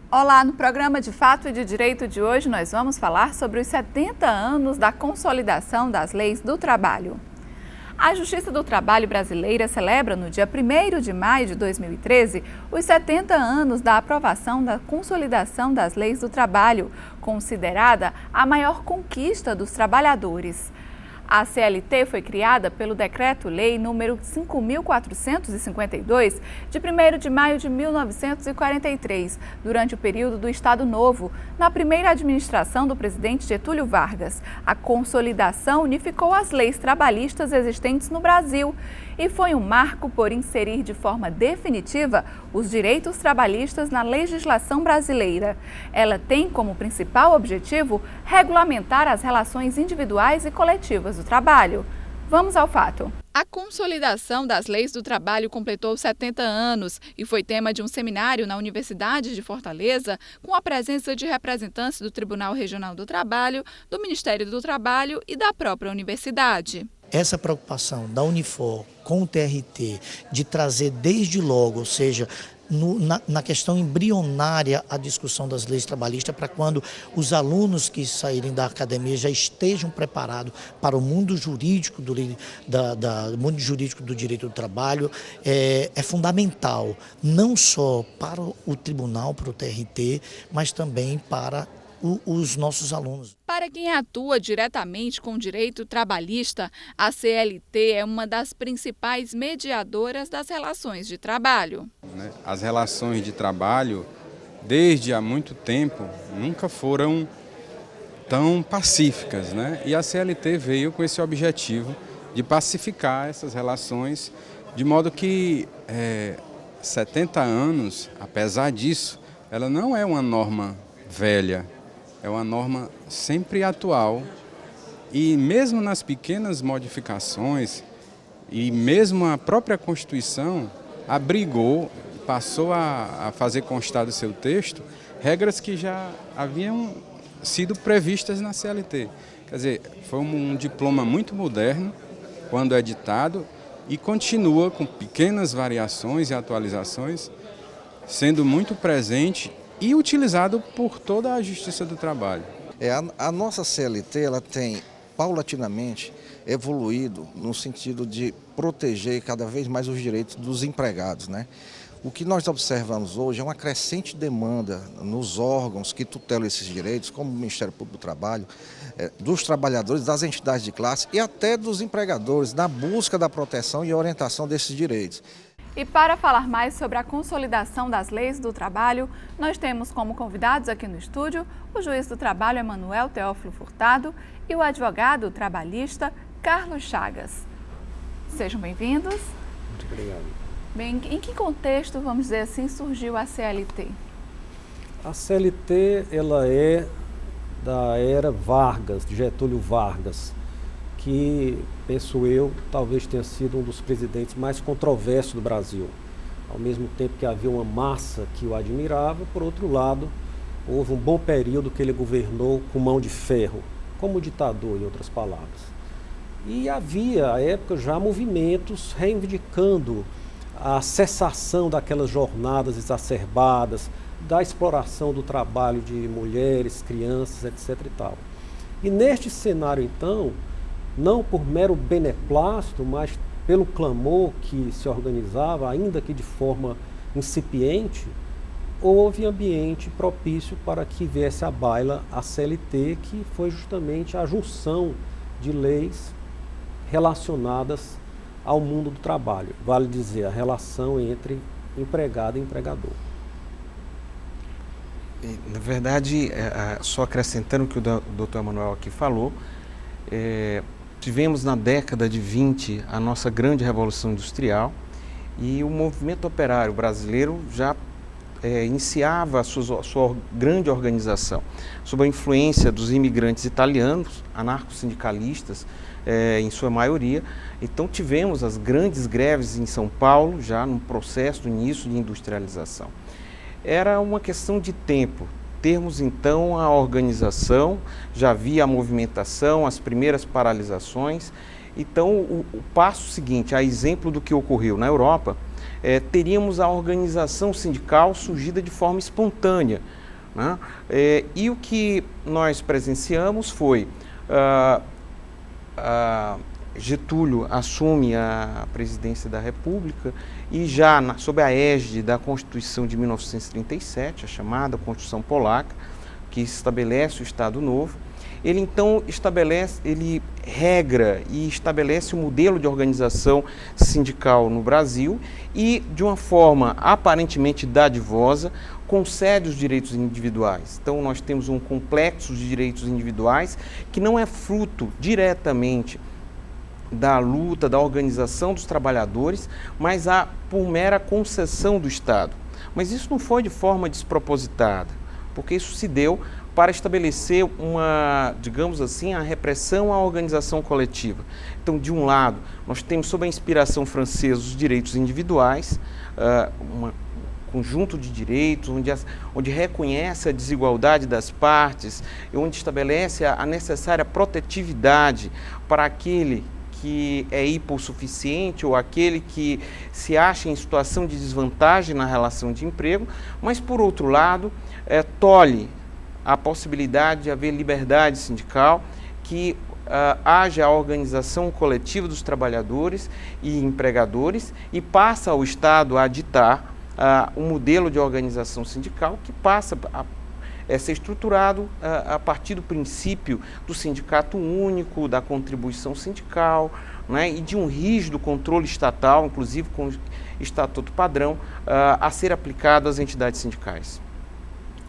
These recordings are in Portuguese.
Olá, no programa de Fato e de Direito de hoje nós vamos falar sobre os 70 anos da consolidação das leis do trabalho. A Justiça do Trabalho brasileira celebra no dia 1º de maio de 2013 os 70 anos da aprovação da consolidação das leis do trabalho, considerada a maior conquista dos trabalhadores. A CLT foi criada pelo Decreto-Lei número 5.452, de 1º de maio de 1943, durante o período do Estado Novo, na primeira administração do presidente Getúlio Vargas. A consolidação unificou as leis trabalhistas existentes no Brasil e foi um marco por inserir de forma definitiva os direitos trabalhistas na legislação brasileira. Ela tem como principal objetivo regulamentar as relações individuais e coletivas do trabalho. Vamos ao fato. A consolidação das leis do trabalho completou 70 anos e foi tema de um seminário na Universidade de Fortaleza, com a presença de representantes do Tribunal Regional do Trabalho, do Ministério do Trabalho e da própria universidade. Essa preocupação da Unifor com o TRT de trazer desde logo, ou seja, na questão embrionária, a discussão das leis trabalhistas para quando os alunos que saírem da academia já estejam preparados para o mundo jurídico mundo jurídico do direito do trabalho, é fundamental, não só para o tribunal, para o TRT, mas também para os nossos alunos. Para quem atua diretamente com o direito trabalhista, a CLT é uma das principais mediadoras das relações de trabalho. As relações de trabalho, desde há muito tempo, nunca foram tão pacíficas, né? E a CLT veio com esse objetivo de pacificar essas relações, de modo que 70 anos, apesar disso, ela não é uma norma velha. É uma norma sempre atual e mesmo nas pequenas modificações e mesmo a própria Constituição abrigou, passou a fazer constar do seu texto regras que já haviam sido previstas na CLT. Quer dizer, foi um diploma muito moderno quando editado e continua com pequenas variações e atualizações, sendo muito presente e utilizado por toda a Justiça do Trabalho. A nossa CLT ela tem paulatinamente evoluído no sentido de proteger cada vez mais os direitos dos empregados, né? O que nós observamos hoje é uma crescente demanda nos órgãos que tutelam esses direitos, como o Ministério Público do Trabalho, dos trabalhadores, das entidades de classe e até dos empregadores, na busca da proteção e orientação desses direitos. E para falar mais sobre a consolidação das leis do trabalho, nós temos como convidados aqui no estúdio o juiz do trabalho Emanuel Teófilo Furtado e o advogado trabalhista Carlos Chagas. Sejam bem-vindos. Muito obrigado. Bem, em que contexto, vamos dizer assim, surgiu a CLT? A CLT ela é da era Vargas, de Getúlio Vargas, que, penso eu, talvez tenha sido um dos presidentes mais controversos do Brasil. Ao mesmo tempo que havia uma massa que o admirava, por outro lado, houve um bom período que ele governou com mão de ferro, como ditador, em outras palavras. E havia, à época, já movimentos reivindicando a cessação daquelas jornadas exacerbadas, da exploração do trabalho de mulheres, crianças, etc. e tal. E neste cenário, então, não por mero beneplácito, mas pelo clamor que se organizava, ainda que de forma incipiente, houve ambiente propício para que viesse à baila a CLT, que foi justamente a junção de leis relacionadas ao mundo do trabalho. Vale dizer, a relação entre empregado e empregador. Na verdade, só acrescentando o que o Dr. Emanuel aqui falou, tivemos na década de 20 a nossa grande revolução industrial e o movimento operário brasileiro já iniciava a sua grande organização, sob a influência dos imigrantes italianos, anarcossindicalistas, em sua maioria. Então tivemos as grandes greves em São Paulo, já no processo do início de industrialização. Era uma questão de tempo termos então a organização, já havia a movimentação, as primeiras paralisações. Então, o passo seguinte, a exemplo do que ocorreu na Europa, teríamos a organização sindical surgida de forma espontânea, né? E o que nós presenciamos foi, Getúlio assume a presidência da República e já sob a égide da Constituição de 1937, a chamada Constituição Polaca, que estabelece o Estado Novo, ele então regra e estabelece um modelo de organização sindical no Brasil e, de uma forma aparentemente dadivosa, concede os direitos individuais. Então, nós temos um complexo de direitos individuais que não é fruto diretamente da luta, da organização dos trabalhadores, mas por mera concessão do Estado. Mas isso não foi de forma despropositada, porque isso se deu para estabelecer digamos assim, a repressão à organização coletiva. Então, de um lado, nós temos, sob a inspiração francesa, os direitos individuais, um conjunto de direitos, onde reconhece a desigualdade das partes, onde estabelece a necessária protetividade para aquele que é hipossuficiente ou aquele que se acha em situação de desvantagem na relação de emprego, mas, por outro lado, tolhe a possibilidade de haver liberdade sindical, que haja a organização coletiva dos trabalhadores e empregadores e passa ao Estado a ditar um modelo de organização sindical que passa a ser estruturado a partir do princípio do sindicato único, da contribuição sindical, né, e de um rígido controle estatal, inclusive com o estatuto padrão, a ser aplicado às entidades sindicais.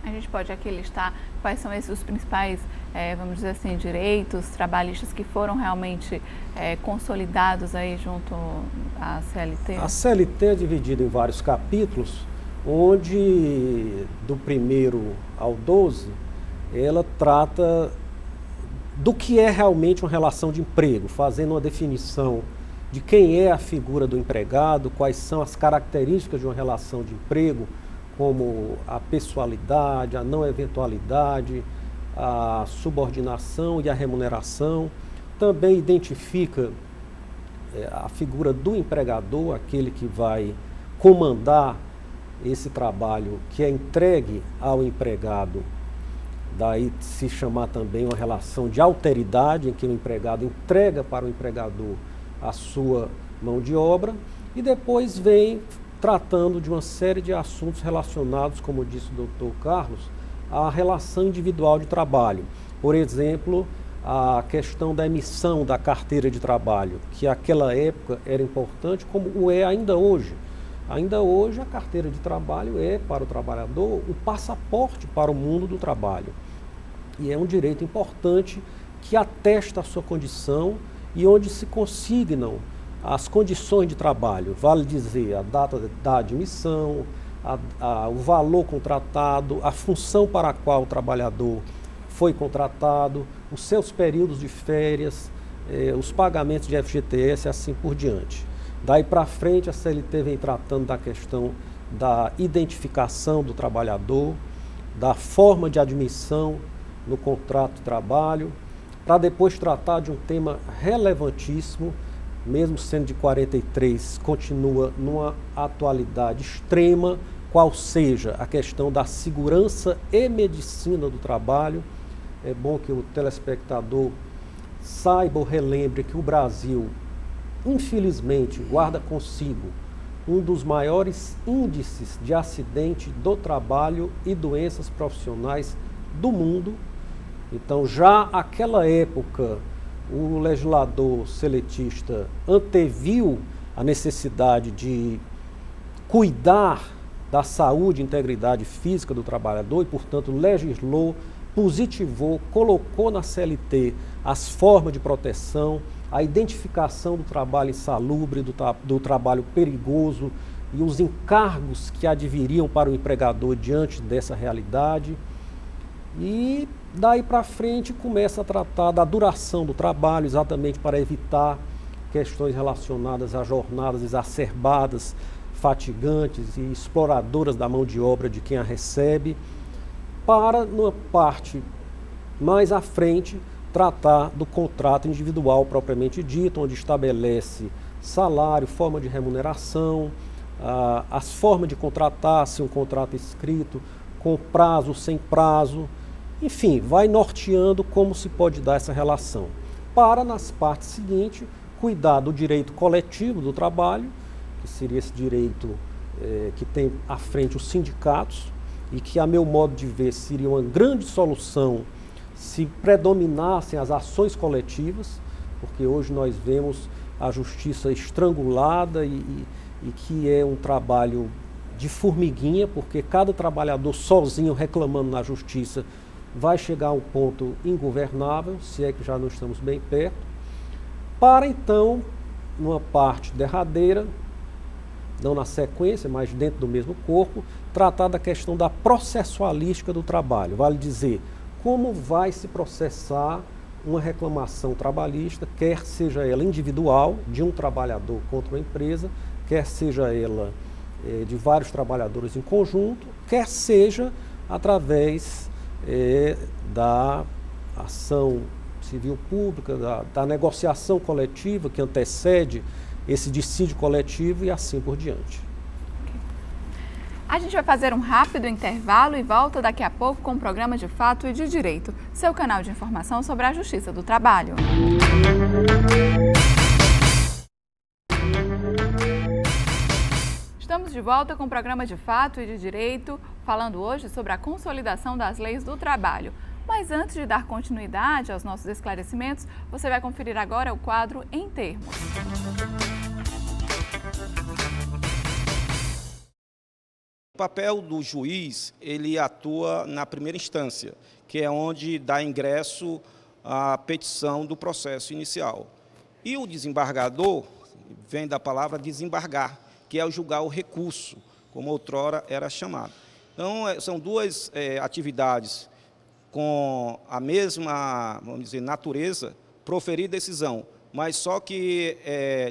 A gente pode aqui listar quais são esses os principais, vamos dizer assim, direitos trabalhistas que foram realmente consolidados aí junto à CLT? A CLT é dividida em vários capítulos, onde do 1º ao 12, ela trata do que é realmente uma relação de emprego, fazendo uma definição de quem é a figura do empregado, quais são as características de uma relação de emprego, como a pessoalidade, a não eventualidade, a subordinação e a remuneração. Também identifica a figura do empregador, aquele que vai comandar esse trabalho que é entregue ao empregado. Daí se chamar também uma relação de alteridade, em que o empregado entrega para o empregador a sua mão de obra, e depois vem tratando de uma série de assuntos relacionados, como disse o Dr. Carlos, à relação individual de trabalho. Por exemplo, a questão da emissão da carteira de trabalho, que naquela época era importante, como o é ainda hoje. Ainda hoje a carteira de trabalho é, para o trabalhador, o passaporte para o mundo do trabalho. E é um direito importante que atesta a sua condição e onde se consignam as condições de trabalho, vale dizer, a data da admissão, o valor contratado, a função para a qual o trabalhador foi contratado, os seus períodos de férias, os pagamentos de FGTS e assim por diante. Daí para frente a CLT vem tratando da questão da identificação do trabalhador, da forma de admissão no contrato de trabalho, para depois tratar de um tema relevantíssimo, mesmo sendo de 43, continua numa atualidade extrema, qual seja a questão da segurança e medicina do trabalho. É bom que o telespectador saiba ou relembre que o Brasil, infelizmente, guarda consigo um dos maiores índices de acidente do trabalho e doenças profissionais do mundo. Então, já naquela época, o legislador seletista anteviu a necessidade de cuidar da saúde e integridade física do trabalhador e, portanto, legislou, positivou, colocou na CLT as formas de proteção, a identificação do trabalho insalubre, do trabalho perigoso e os encargos que adviriam para o empregador diante dessa realidade. E daí para frente começa a tratar da duração do trabalho, exatamente para evitar questões relacionadas a jornadas exacerbadas, fatigantes e exploradoras da mão de obra de quem a recebe. para, numa parte mais à frente, tratar do contrato individual propriamente dito, onde estabelece salário, forma de remuneração, as formas de contratar, se um contrato escrito, com prazo, sem prazo, enfim, vai norteando como se pode dar essa relação. Para, nas partes seguintes, cuidar do direito coletivo do trabalho, que seria esse direito que tem à frente os sindicatos, e que, a meu modo de ver, seria uma grande solução se predominassem as ações coletivas, porque hoje nós vemos a justiça estrangulada e que é um trabalho de formiguinha, porque cada trabalhador sozinho reclamando na justiça vai chegar a um ponto ingovernável, se é que já não estamos bem perto, para então, numa parte derradeira, não na sequência, mas dentro do mesmo corpo, tratar da questão da processualística do trabalho, vale dizer, como vai se processar uma reclamação trabalhista, quer seja ela individual, de um trabalhador contra uma empresa, quer seja ela de vários trabalhadores em conjunto, quer seja através da ação civil pública, da negociação coletiva que antecede esse dissídio coletivo e assim por diante. A gente vai fazer um rápido intervalo e volta daqui a pouco com o programa De Fato e de Direito, seu canal de informação sobre a Justiça do Trabalho. Estamos de volta com o programa De Fato e de Direito, falando hoje sobre a consolidação das leis do trabalho. Mas antes de dar continuidade aos nossos esclarecimentos, você vai conferir agora o quadro Em Termos. O papel do juiz, ele atua na primeira instância, que é onde dá ingresso à petição do processo inicial. E o desembargador, vem da palavra desembargar, que é o julgar o recurso, como outrora era chamado. Então, são duas atividades com a mesma, vamos dizer, natureza, proferir decisão, mas só que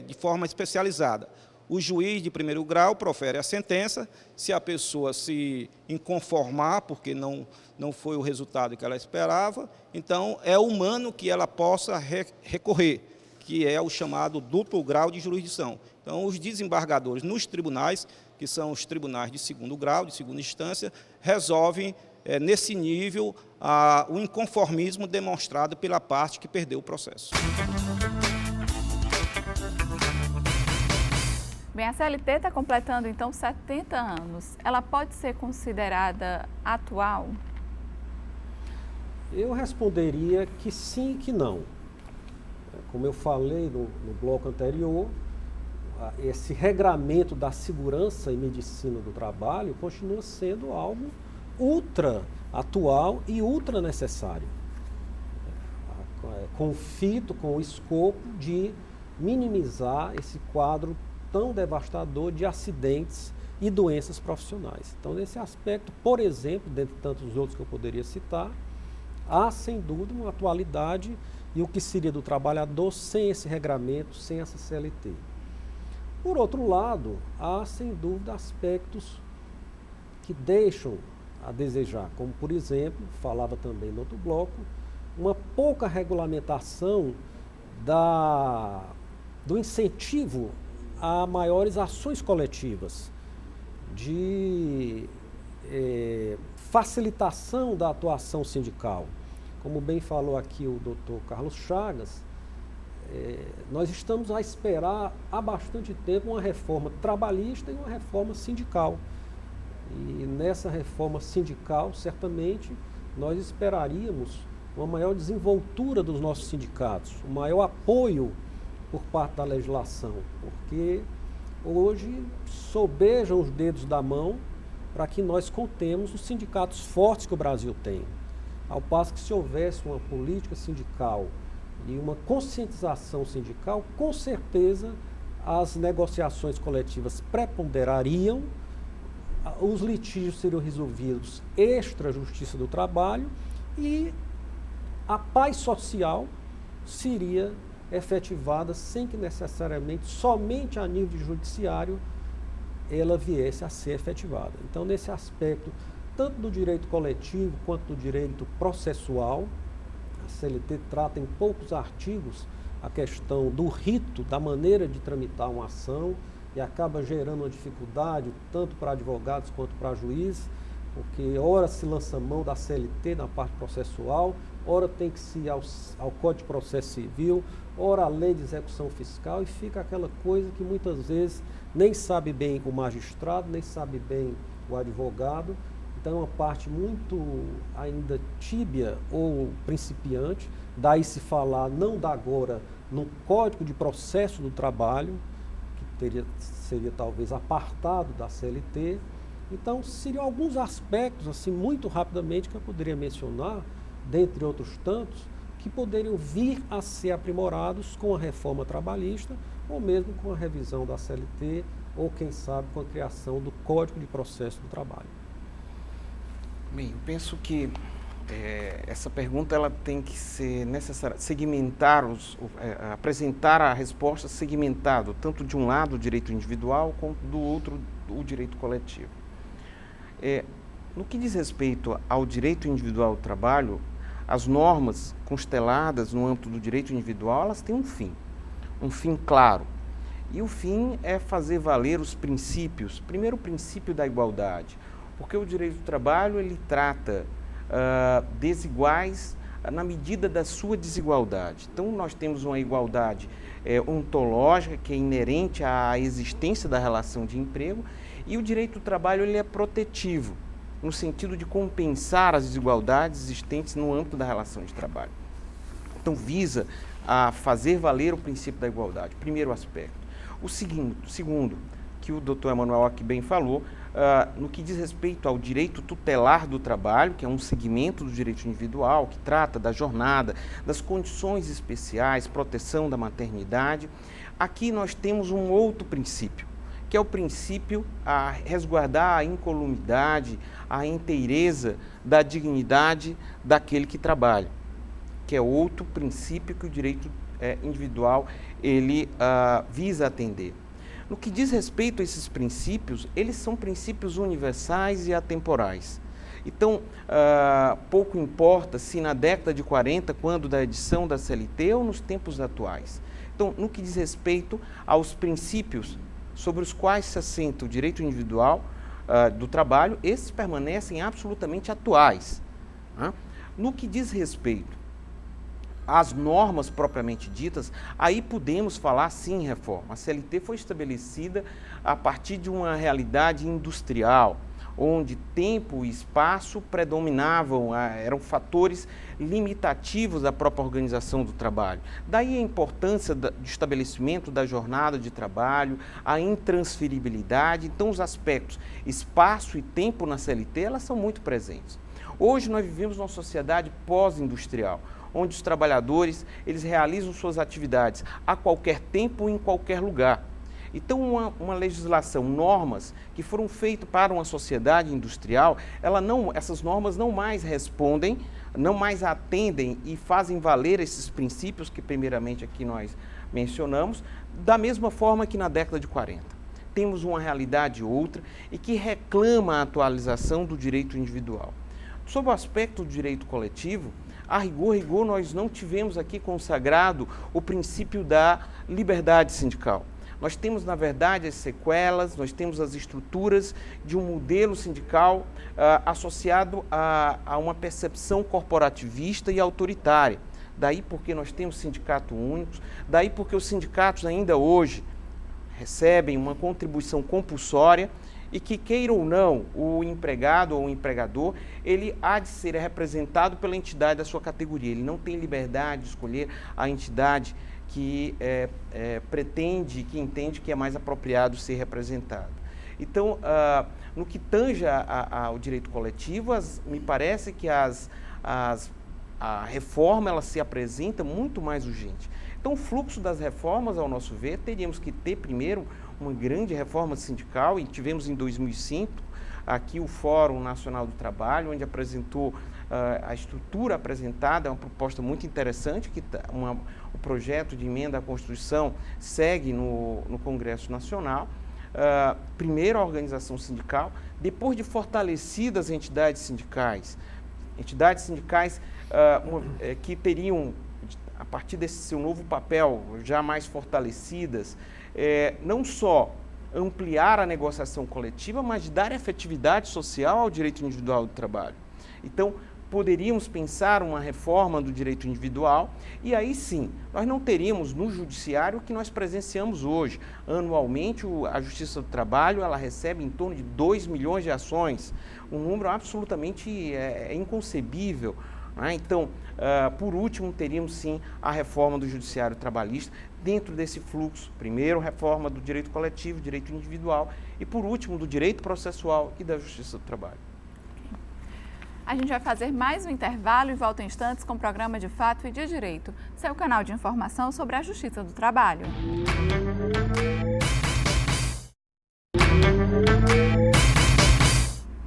de forma especializada. O juiz de primeiro grau profere a sentença, se a pessoa se inconformar, porque não foi o resultado que ela esperava, então é humano que ela possa recorrer, que é o chamado duplo grau de jurisdição. Então, os desembargadores nos tribunais, que são os tribunais de segundo grau, de segunda instância, resolvem, nesse nível, o inconformismo demonstrado pela parte que perdeu o processo. Bem, a CLT está completando, então, 70 anos. Ela pode ser considerada atual? Eu responderia que sim e que não. Como eu falei no bloco anterior, esse regramento da segurança e medicina do trabalho continua sendo algo ultra atual e ultra necessário, com o escopo de minimizar esse quadro tão devastador de acidentes e doenças profissionais. Então, nesse aspecto, por exemplo, dentre tantos outros que eu poderia citar, há, sem dúvida, uma atualidade e o que seria do trabalhador sem esse regramento, sem essa CLT. Por outro lado, há, sem dúvida, aspectos que deixam a desejar, como, por exemplo, falava também no outro bloco, uma pouca regulamentação do incentivo a maiores ações coletivas, de facilitação da atuação sindical. Como bem falou aqui o doutor Carlos Chagas, nós estamos a esperar há bastante tempo uma reforma trabalhista e uma reforma sindical. E nessa reforma sindical, certamente, nós esperaríamos uma maior desenvoltura dos nossos sindicatos, um maior apoio por parte da legislação, porque hoje sobejam os dedos da mão para que nós contemos os sindicatos fortes que o Brasil tem. Ao passo que, se houvesse uma política sindical e uma conscientização sindical, com certeza as negociações coletivas preponderariam, os litígios seriam resolvidos extra-justiça do trabalho e a paz social seria efetivada sem que necessariamente, somente a nível de judiciário, ela viesse a ser efetivada. Então, nesse aspecto, tanto do direito coletivo quanto do direito processual. A CLT trata em poucos artigos a questão do rito, da maneira de tramitar uma ação, e acaba gerando uma dificuldade tanto para advogados quanto para juízes, porque ora se lança mão da CLT na parte processual, ora tem que se ir ao Código de Processo Civil, ora a lei de execução fiscal, e fica aquela coisa que muitas vezes nem sabe bem o magistrado, nem sabe bem o advogado. Então é uma parte muito ainda tíbia ou principiante. Daí se falar não da agora no Código de Processo do Trabalho, que seria talvez apartado da CLT. Então seriam alguns aspectos, assim, muito rapidamente, que eu poderia mencionar, dentre outros tantos, que poderiam vir a ser aprimorados com a reforma trabalhista, ou mesmo com a revisão da CLT, ou quem sabe com a criação do Código de Processo do Trabalho. Bem, eu penso que essa pergunta ela tem que ser necessária, segmentar, apresentar a resposta segmentado, tanto de um lado o direito individual, quanto do outro o direito coletivo. No que diz respeito ao direito individual do trabalho, as normas consteladas no âmbito do direito individual, elas têm um fim claro. E o fim é fazer valer os princípios. Primeiro, o princípio da igualdade, porque o direito do trabalho ele trata desiguais na medida da sua desigualdade. Então, nós temos uma igualdade ontológica, que é inerente à existência da relação de emprego, e o direito do trabalho ele é protetivo, no sentido de compensar as desigualdades existentes no âmbito da relação de trabalho. Então, visa a fazer valer o princípio da igualdade, primeiro aspecto. O segundo, que o Dr. Emanuel aqui bem falou, no que diz respeito ao direito tutelar do trabalho, que é um segmento do direito individual, que trata da jornada, das condições especiais, proteção da maternidade. Aqui nós temos um outro princípio, que é o princípio a resguardar a incolumidade, a inteireza da dignidade daquele que trabalha, que é outro princípio que o direito individual ele visa atender. No que diz respeito a esses princípios, eles são princípios universais e atemporais. Então, pouco importa se na década de 40, quando da edição da CLT, ou nos tempos atuais. Então, no que diz respeito aos princípios sobre os quais se assenta o direito individual do trabalho, esses permanecem absolutamente atuais. No que diz respeito às normas propriamente ditas, aí podemos falar sim em reforma. A CLT foi estabelecida a partir de uma realidade industrial, onde tempo e espaço predominavam, eram fatores limitativos da própria organização do trabalho. Daí a importância do estabelecimento da jornada de trabalho, a intransferibilidade. Então, os aspectos espaço e tempo na CLT, elas são muito presentes. Hoje nós vivemos numa sociedade pós-industrial, onde os trabalhadores eles realizam suas atividades a qualquer tempo e em qualquer lugar. Então, uma legislação, normas que foram feitas para uma sociedade industrial, essas normas não mais respondem, não mais atendem e fazem valer esses princípios que primeiramente aqui nós mencionamos, da mesma forma que na década de 40. Temos uma realidade outra e que reclama a atualização do direito individual. Sob o aspecto do direito coletivo, a rigor, nós não tivemos aqui consagrado o princípio da liberdade sindical. Nós temos, na verdade, as sequelas, nós temos as estruturas de um modelo sindical associado a uma percepção corporativista e autoritária. Daí porque nós temos sindicatos únicos, daí porque os sindicatos ainda hoje recebem uma contribuição compulsória e que, queira ou não, o empregado ou o empregador, ele há de ser representado pela entidade da sua categoria. Ele não tem liberdade de escolher a entidade que pretende, que entende que é mais apropriado ser representado. Então, no que tange ao direito coletivo, me parece que a reforma ela se apresenta muito mais urgente. Então, o fluxo das reformas, ao nosso ver, teríamos que ter primeiro uma grande reforma sindical, e tivemos em 2005 aqui o Fórum Nacional do Trabalho, onde apresentou a estrutura apresentada, é uma proposta muito interessante, que o projeto de emenda à Constituição segue no Congresso Nacional, primeiro a organização sindical, depois de fortalecidas as entidades sindicais que teriam, a partir desse seu novo papel, já mais fortalecidas, não só ampliar a negociação coletiva, mas dar efetividade social ao direito individual do trabalho. Então, poderíamos pensar uma reforma do direito individual e aí sim, nós não teríamos no judiciário o que nós presenciamos hoje. Anualmente, a Justiça do Trabalho ela recebe em torno de 2 milhões de ações, um número absolutamente inconcebível. Então, por último, teríamos sim a reforma do judiciário trabalhista dentro desse fluxo. Primeiro, reforma do direito coletivo, direito individual e, por último, do direito processual e da justiça do trabalho. A gente vai fazer mais um intervalo e volta em instantes com o programa De Fato e de Direito, seu canal de informação sobre a justiça do trabalho.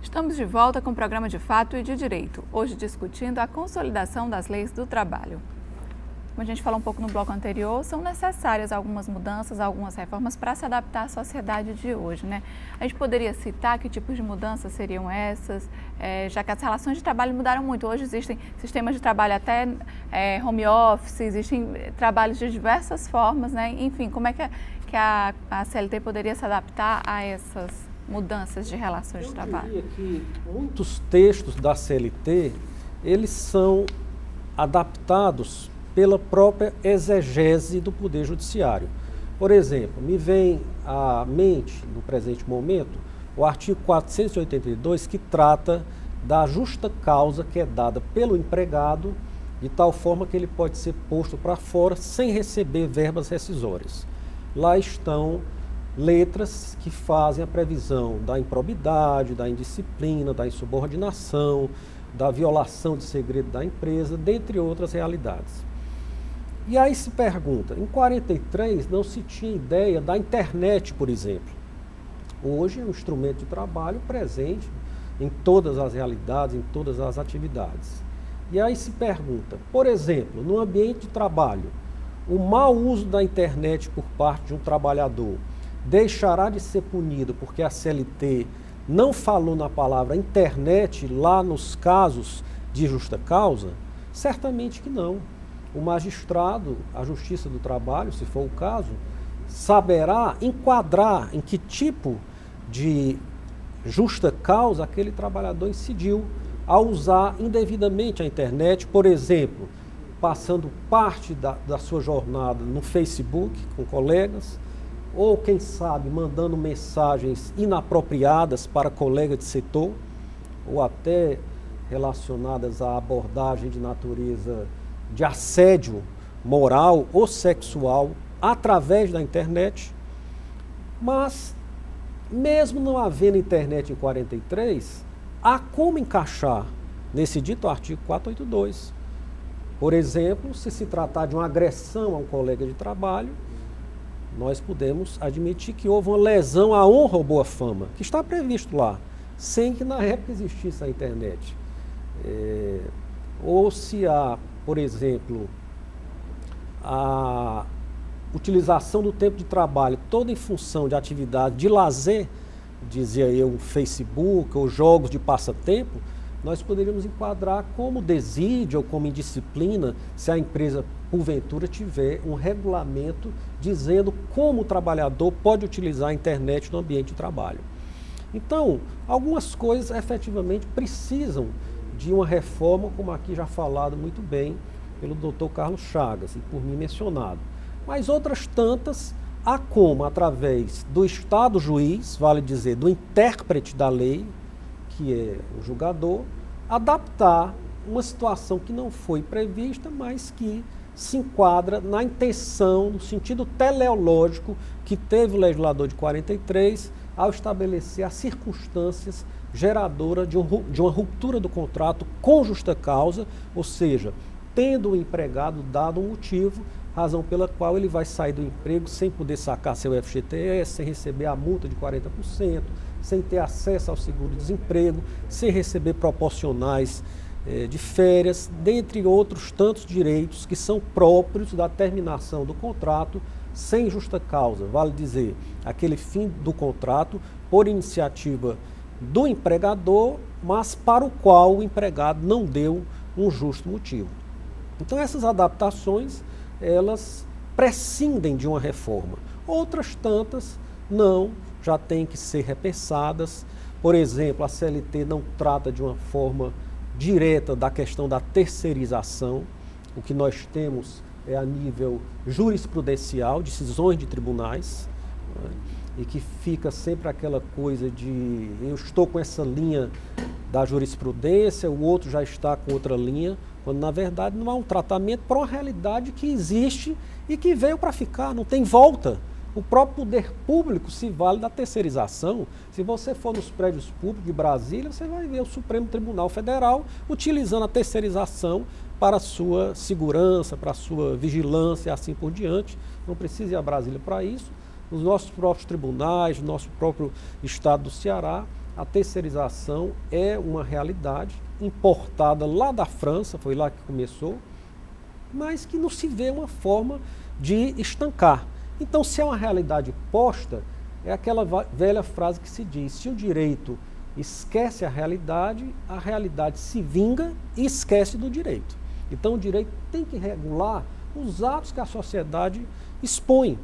Estamos de volta com o programa De Fato e de Direito, hoje discutindo a consolidação das leis do trabalho. Como a gente falou um pouco no bloco anterior, são necessárias algumas mudanças, algumas reformas para se adaptar à sociedade de hoje, né? A gente poderia citar que tipos de mudanças seriam essas, já que as relações de trabalho mudaram muito. Hoje existem sistemas de trabalho até home office, existem trabalhos de diversas formas, né? Enfim, como é que a CLT poderia se adaptar a essas mudanças de relações de trabalho? Eu diria que muitos textos da CLT, eles são adaptados pela própria exegese do Poder Judiciário. Por exemplo, me vem à mente, no presente momento, o artigo 482, que trata da justa causa que é dada pelo empregado, de tal forma que ele pode ser posto para fora sem receber verbas rescisórias. Lá estão letras que fazem a previsão da improbidade, da indisciplina, da insubordinação, da violação de segredo da empresa, dentre outras realidades. E aí se pergunta, em 43 não se tinha ideia da internet, por exemplo. Hoje é um instrumento de trabalho presente em todas as realidades, em todas as atividades. E aí se pergunta, por exemplo, no ambiente de trabalho, o mau uso da internet por parte de um trabalhador deixará de ser punido porque a CLT não falou na palavra internet lá nos casos de justa causa? Certamente que não. O magistrado, a Justiça do Trabalho, se for o caso, saberá enquadrar em que tipo de justa causa aquele trabalhador incidiu ao usar indevidamente a internet, por exemplo, passando parte da sua jornada no Facebook com colegas, ou quem sabe mandando mensagens inapropriadas para colega de setor, ou até relacionadas à abordagem de natureza de assédio moral ou sexual através da internet. Mas, mesmo não havendo internet em 43, há como encaixar nesse dito artigo 482. Por exemplo, se tratar de uma agressão a um colega de trabalho, nós podemos admitir que houve uma lesão à honra ou boa fama, que está previsto lá, sem que na época existisse a internet. Ou se há, por exemplo, a utilização do tempo de trabalho toda em função de atividade de lazer, dizia eu, Facebook ou jogos de passatempo, nós poderíamos enquadrar como desídia ou como indisciplina se a empresa, porventura, tiver um regulamento dizendo como o trabalhador pode utilizar a internet no ambiente de trabalho. Então, algumas coisas efetivamente precisam de uma reforma, como aqui já falado muito bem pelo Dr. Carlos Chagas e por mim mencionado. Mas outras tantas há como, através do Estado juiz, vale dizer, do intérprete da lei, que é o julgador, adaptar uma situação que não foi prevista, mas que se enquadra na intenção, no sentido teleológico que teve o legislador de 43 ao estabelecer as circunstâncias geradoras de uma ruptura do contrato com justa causa, ou seja, tendo o empregado dado um motivo, razão pela qual ele vai sair do emprego sem poder sacar seu FGTS, sem receber a multa de 40%, sem ter acesso ao seguro-desemprego, sem receber proporcionais de férias, dentre outros tantos direitos que são próprios da terminação do contrato sem justa causa, vale dizer, aquele fim do contrato por iniciativa do empregador, mas para o qual o empregado não deu um justo motivo. Então essas adaptações, elas prescindem de uma reforma. Outras tantas não, já têm que ser repensadas. Por exemplo, a CLT não trata de uma forma direta da questão da terceirização. O que nós temos é a nível jurisprudencial, decisões de tribunais, né? E que fica sempre aquela coisa de eu estou com essa linha da jurisprudência, o outro já está com outra linha, quando na verdade não há um tratamento para uma realidade que existe e que veio para ficar, não tem volta. O próprio poder público se vale da terceirização. Se você for nos prédios públicos de Brasília, você vai ver o Supremo Tribunal Federal utilizando a terceirização para a sua segurança, para a sua vigilância e assim por diante. Não precisa ir a Brasília para isso. Nos nossos próprios tribunais, no nosso próprio estado do Ceará, a terceirização é uma realidade importada lá da França, foi lá que começou, mas que não se vê uma forma de estancar. Então, se é uma realidade posta, é aquela velha frase que se diz, se o direito esquece a realidade se vinga e esquece do direito. Então, o direito tem que regular os atos que a sociedade expõe.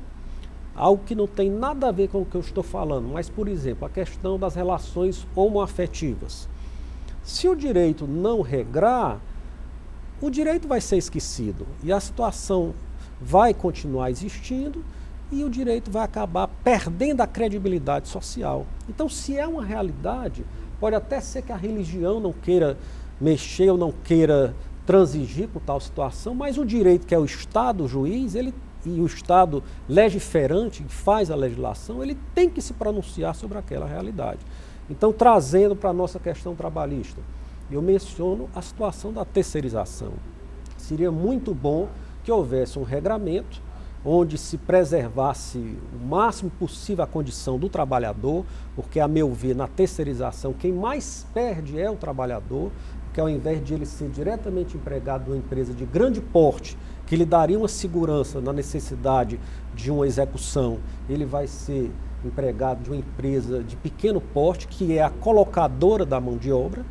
Algo que não tem nada a ver com o que eu estou falando, mas, por exemplo, a questão das relações homoafetivas. Se o direito não regrar, o direito vai ser esquecido e a situação vai continuar existindo e o direito vai acabar perdendo a credibilidade social. Então, se é uma realidade, pode até ser que a religião não queira mexer ou não queira transigir com tal situação, mas o direito, que é o Estado, o juiz, e o Estado legiferante, que faz a legislação, ele tem que se pronunciar sobre aquela realidade. Então, trazendo para a nossa questão trabalhista, eu menciono a situação da terceirização. Seria muito bom que houvesse um regramento onde se preservasse o máximo possível a condição do trabalhador, porque, a meu ver, na terceirização, quem mais perde é o trabalhador, porque ao invés de ele ser diretamente empregado numa empresa de grande porte, que lhe daria uma segurança na necessidade de uma execução, ele vai ser empregado de uma empresa de pequeno porte, que é a colocadora da mão de obra,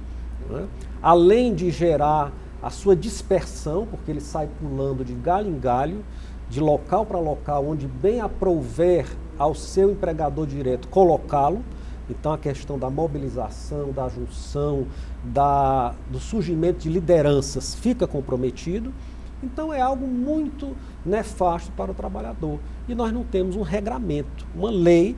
né? Além de gerar a sua dispersão, porque ele sai pulando de galho em galho, de local para local, onde bem aprouver ao seu empregador direto colocá-lo. Então, a questão da mobilização, da junção, do surgimento de lideranças fica comprometido. Então, é algo muito nefasto para o trabalhador. E nós não temos um regramento, uma lei,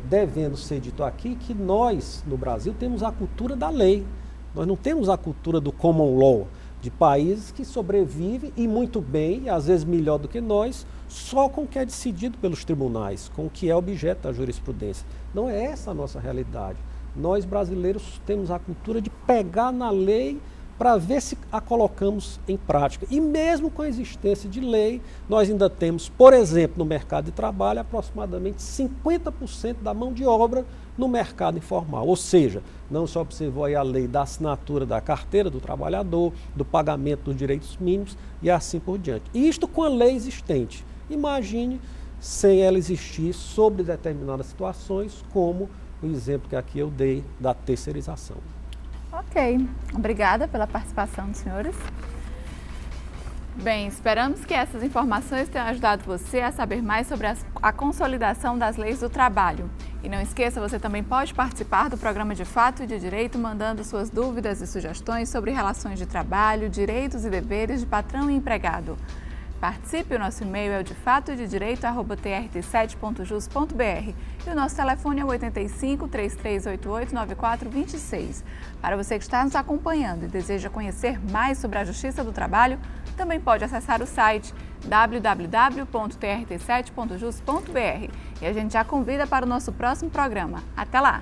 devendo ser dito aqui, que nós, no Brasil, temos a cultura da lei. Nós não temos a cultura do common law, de países que sobrevivem, e muito bem, e às vezes melhor do que nós, só com o que é decidido pelos tribunais, com o que é objeto da jurisprudência. Não é essa a nossa realidade. Nós, brasileiros, temos a cultura de pegar na lei para ver se a colocamos em prática. E mesmo com a existência de lei, nós ainda temos, por exemplo, no mercado de trabalho, aproximadamente 50% da mão de obra no mercado informal. Ou seja, não se observou aí a lei da assinatura da carteira do trabalhador, do pagamento dos direitos mínimos e assim por diante. E isto com a lei existente. Imagine sem ela existir sobre determinadas situações, como o exemplo que aqui eu dei da terceirização. Ok, obrigada pela participação dos senhores. Bem, esperamos que essas informações tenham ajudado você a saber mais sobre a consolidação das leis do trabalho. E não esqueça, você também pode participar do programa De Fato e de Direito, mandando suas dúvidas e sugestões sobre relações de trabalho, direitos e deveres de patrão e empregado. Participe, o nosso e-mail é o defatoededireito@trt7.jus.br e o nosso telefone é o 85 3388 9426. Para você que está nos acompanhando e deseja conhecer mais sobre a Justiça do Trabalho, também pode acessar o site www.trt7.jus.br e a gente já convida para o nosso próximo programa. Até lá!